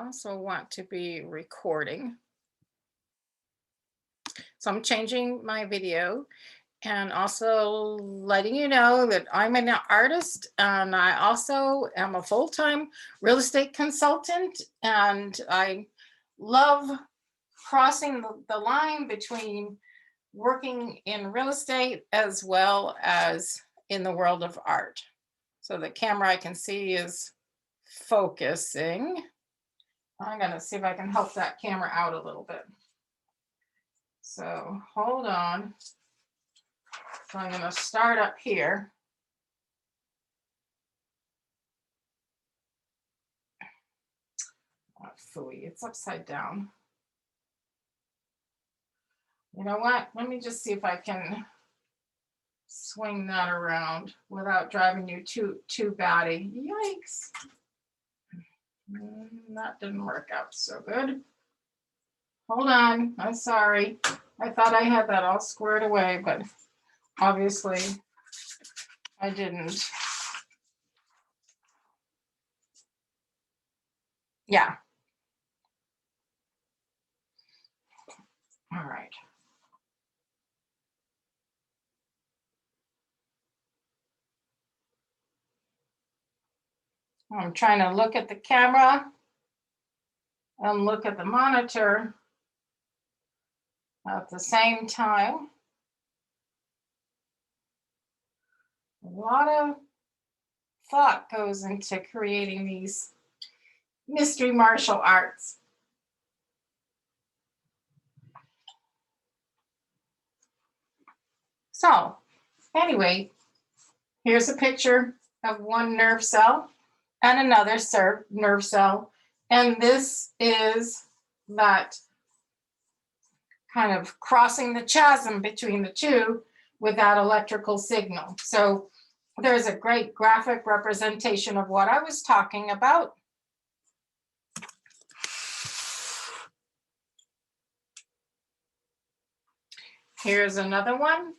also want to be recording. So I'm changing my video and also letting you know that I'm an artist and I also am a full-time real estate consultant, and I love crossing the line between working in real estate as well as in the world of art. So the camera I can see is focusing. I'm going to see if I can help that camera out a little bit. So hold on. So I'm going to start up here. Oh, phooey, it's upside down. You know what? Let me just see if I can swing that around without driving you too batty. Yikes. That didn't work out so good. Hold on. I'm sorry. I thought I had that all squared away, but obviously I didn't. Yeah. All right. I'm trying to look at the camera and look at the monitor at the same time. A lot of thought goes into creating these mystery martial arts. So anyway, here's a picture of one nerve cell and another nerve cell. And this is that kind of crossing the chasm between the two with that electrical signal. So there's a great graphic representation of what I was talking about. Here's another one.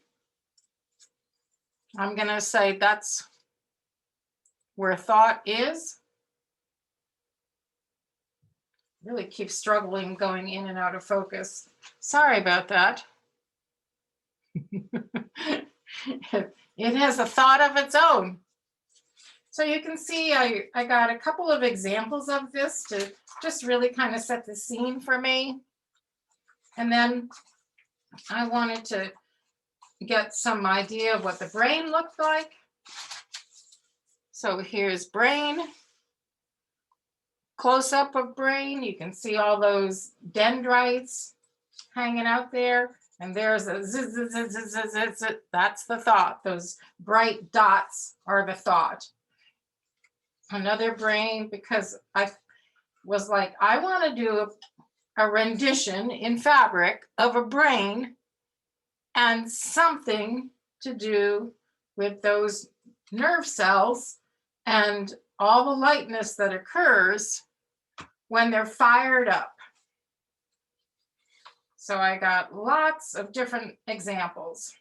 I'm going to say that's where thought is. Really keep struggling going in and out of focus. Sorry about that. It has a thought of its own. So you can see I got a couple of examples of this to just really kind of set the scene for me. And then I wanted to get some idea of what the brain looked like. So here's brain. Close up of brain. You can see all those dendrites hanging out there. And there's a zzz, zzz, zzz, zzz, zzz, zzz. That's the thought. Those bright dots are the thought. Another brain, because I was like, I want to do a rendition in fabric of a brain and something to do with those nerve cells and all the lightness that occurs when they're fired up. So I got lots of different examples.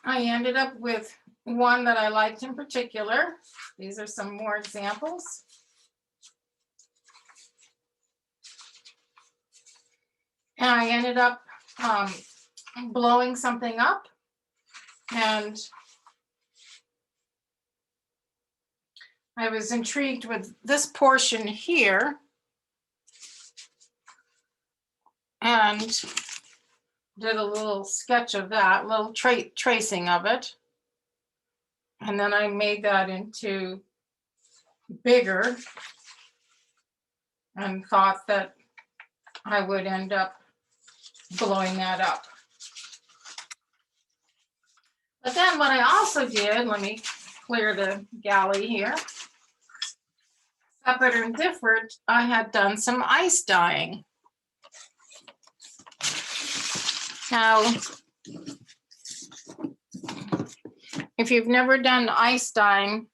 I ended up with one that I liked in particular. These are some more examples. And I ended up blowing something up, and I was intrigued with this portion here and did a little sketch of that, little tracing of it. And then I made that into bigger and thought that I would end up blowing that up. But then what I also did, let me clear the galley here. Separate and different, I had done some ice dyeing. Now, if you've never done ice dyeing,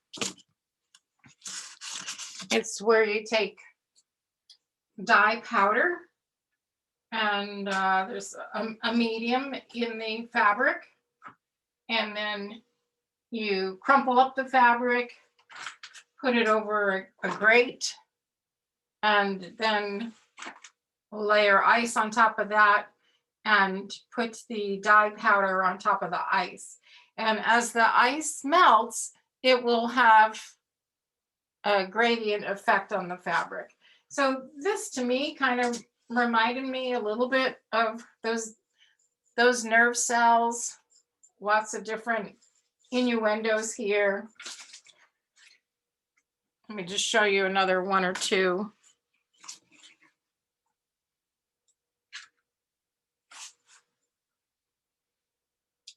it's where you take dye powder and there's a medium in the fabric, and then you crumple up the fabric, put it over a grate, and then layer ice on top of that and put the dye powder on top of the ice. And as the ice melts, it will have a gradient effect on the fabric. So this to me kind of reminded me a little bit of those nerve cells, lots of different innuendos here. Let me just show you another one or two.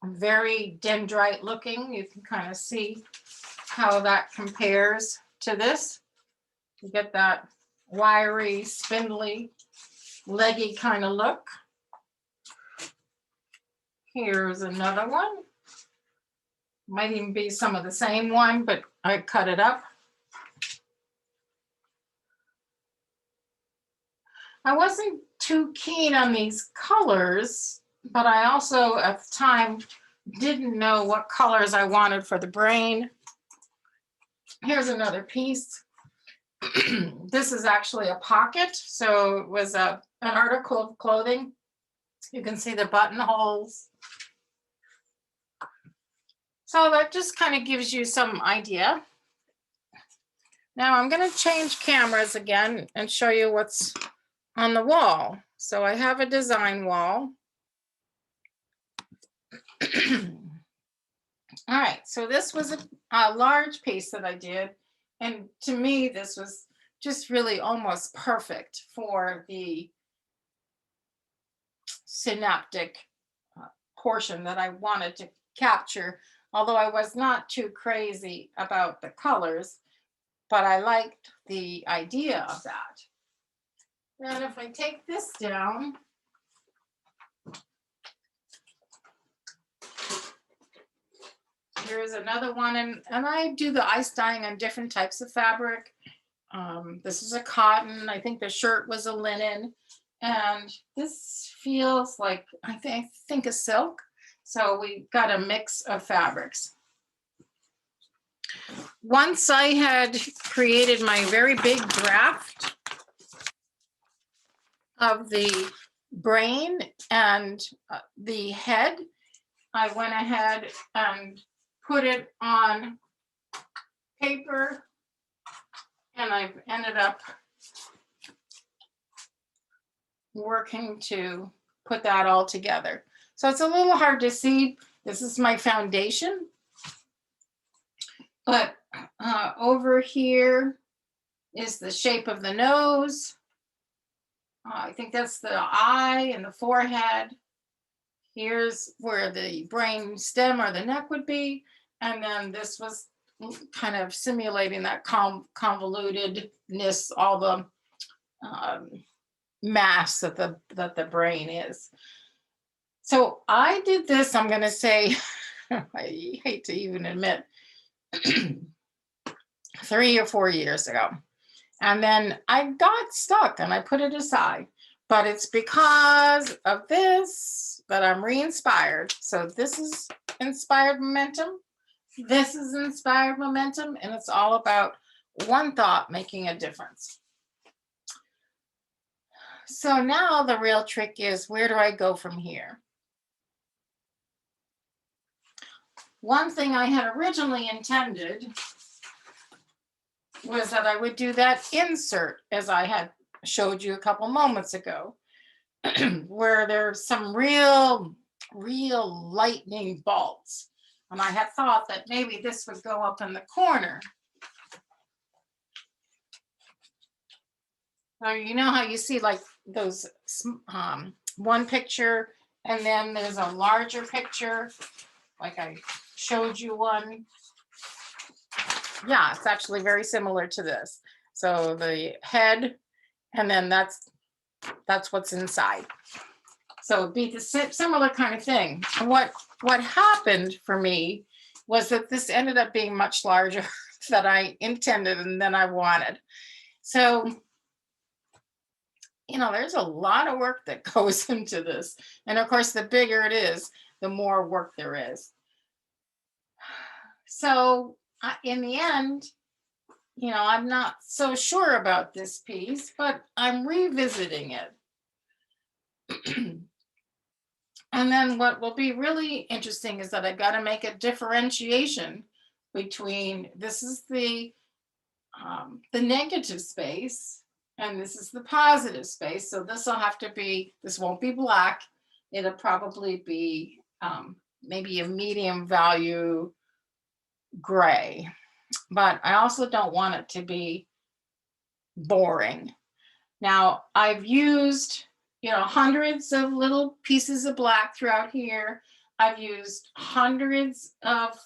Very dendrite looking. You can kind of see how that compares to this. You get that wiry, spindly, leggy kind of look. Here's another one. Might even be some of the same one, but I cut it up. I wasn't too keen on these colors, but I also at the time didn't know what colors I wanted for the brain. Here's another piece. This is actually a pocket. So it was an article of clothing. You can see the buttonholes. So that just kind of gives you some idea. Now I'm going to change cameras again and show you what's on the wall. So I have a design wall. All right, so this was a large piece that I did. And to me, this was just really almost perfect for the synaptic portion that I wanted to capture. Although I was not too crazy about the colors, but I liked the idea of that. Then if I take this down, here's another one, and I do the ice dyeing on different types of fabric. This is a cotton. I think the shirt was a linen, and this feels like I think a silk. So we got a mix of fabrics. Once I had created my very big draft of the brain and the head, I went ahead and put it on paper, and I've ended up working to put that all together. So it's a little hard to see. This is my foundation. But over here is the shape of the nose. I think that's the eye and the forehead. Here's where the brain stem or the neck would be. And then this was kind of simulating that convolutedness, all the mass that the brain is. So I did this, I'm going to say, I hate to even admit, 3 or 4 years ago. And then I got stuck and I put it aside. But it's because of this that I'm re-inspired. So this is inspired momentum. This is inspired momentum. And it's all about one thought making a difference. So now the real trick is, where do I go from here? One thing I had originally intended was that I would do that insert, as I had showed you a couple moments ago, where there's some real lightning bolts. And I had thought that maybe this would go up in the corner. So you know how you see like those one picture, and then there's a larger picture, like I showed you one. Yeah, it's actually very similar to this. So the head, and then that's what's inside. So it'd be the similar kind of thing. And what happened for me was that this ended up being much larger than I intended and than I wanted. So, you know, there's a lot of work that goes into this. And of course, the bigger it is, the more work there is. So in the end, I'm not so sure about this piece, but I'm revisiting it. And then what will be really interesting is that I got to make a differentiation between this is the negative space and this is the positive space. So this will have to be, this won't be black. It'll probably be maybe a medium value gray, but I also don't want it to be boring. Now I've used, hundreds of little pieces of black throughout here. I've used hundreds of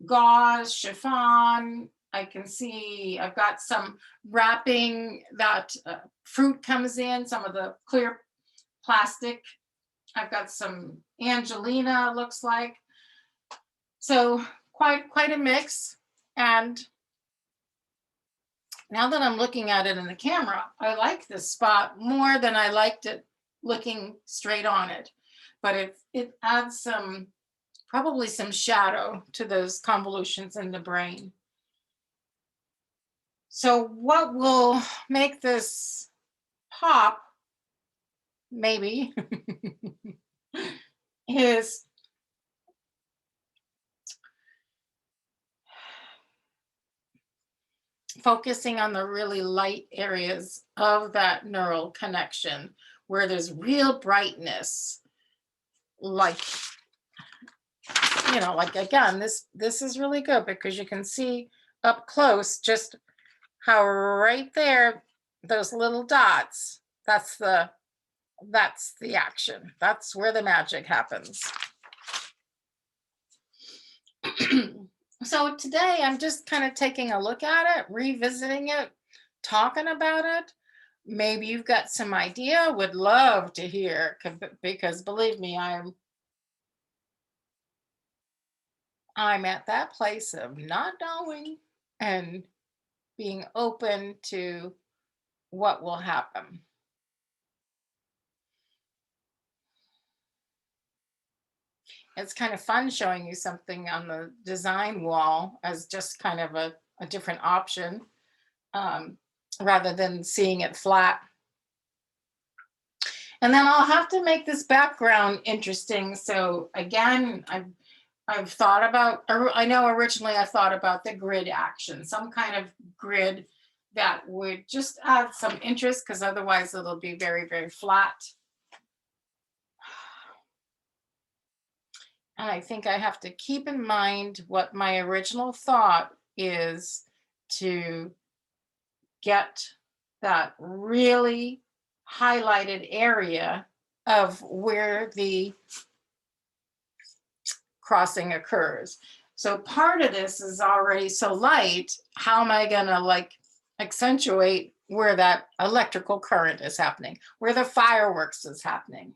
gauze, chiffon. I can see I've got some wrapping that fruit comes in, some of the clear plastic. I've got some Angelina, looks like. So quite a mix. And now that I'm looking at it in the camera, I like this spot more than I liked it looking straight on it. But it adds probably some shadow to those convolutions in the brain. So what will make this pop, maybe, is focusing on the really light areas of that neural connection where there's real brightness. Like again, this is really good because you can see up close just how right there, those little dots, that's the action. That's where the magic happens. So today I'm just kind of taking a look at it, revisiting it, talking about it. Maybe you've got some idea, would love to hear, because believe me, I'm at that place of not knowing and being open to what will happen. It's kind of fun showing you something on the design wall as just kind of a different option, rather than seeing it flat. And then I'll have to make this background interesting. So again, I've thought about, I know originally I thought about the grid action, some kind of grid that would just add some interest, because otherwise it'll be very, very flat. And I think I have to keep in mind what my original thought is, to get that really highlighted area of where the crossing occurs. So part of this is already so light. How am I going to accentuate where that electrical current is happening, where the fireworks is happening?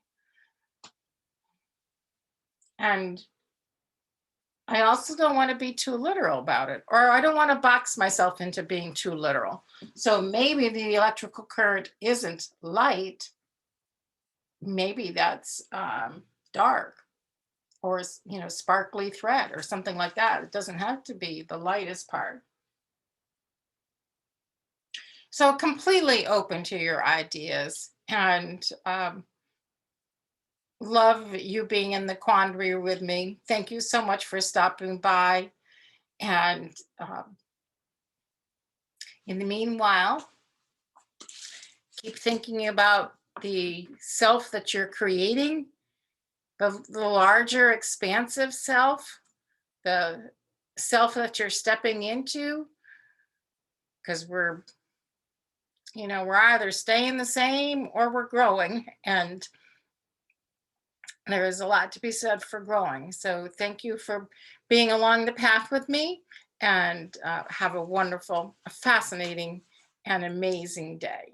And I also don't want to be too literal about it, or I don't want to box myself into being too literal. So maybe the electrical current isn't light. Maybe that's dark, or sparkly thread or something like that. It doesn't have to be the lightest part. So completely open to your ideas, and love you being in the quandary with me. Thank you so much for stopping by. And in the meanwhile, keep thinking about the self that you're creating, the larger expansive self, the self that you're stepping into, because we're either staying the same or we're growing, and there is a lot to be said for growing. So thank you for being along the path with me, and have a wonderful, fascinating, and amazing day.